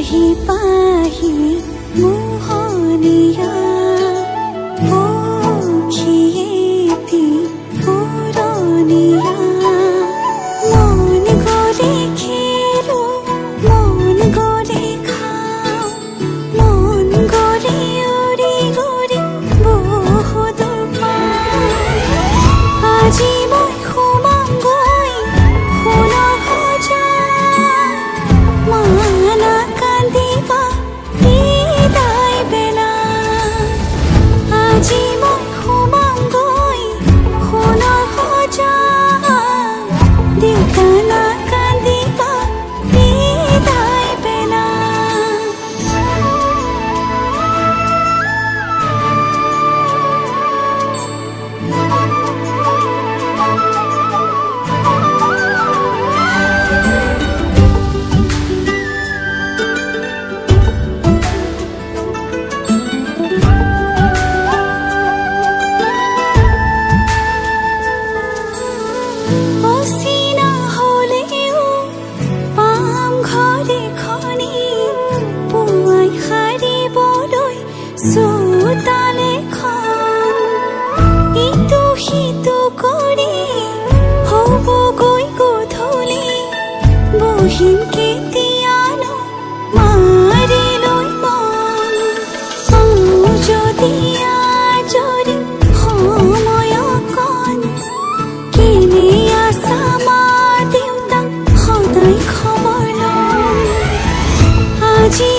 পাহি পাহি মোহনীয়া পক্ষীয়েতি পুৰণীয়া মন গ'লে খেলো মন গ'লে খাওঁ মন গ'লে উৰি উৰি বহুত আজি মই সোমামগৈ সোণৰ সজাত মানা কান্দিবা বিদায় বেলা আজি মই সোমামগৈ সোণৰ সজাত দেউতা না কান্দিবা বিদায় বেলা অচিনা হ'লেও পাম ঘৰে খনি পুৱাই সাৰিবলৈ চোতাল এখন ইটো সিটো কৰি হ'বগৈ গধূলি বহিম কেতিয়ানো মাৰি লৈ মন পাওঁ যদি আজৰি সময় অকণ কেনে আছা মা দেউতাক সদায় খবৰ লওঁ আজি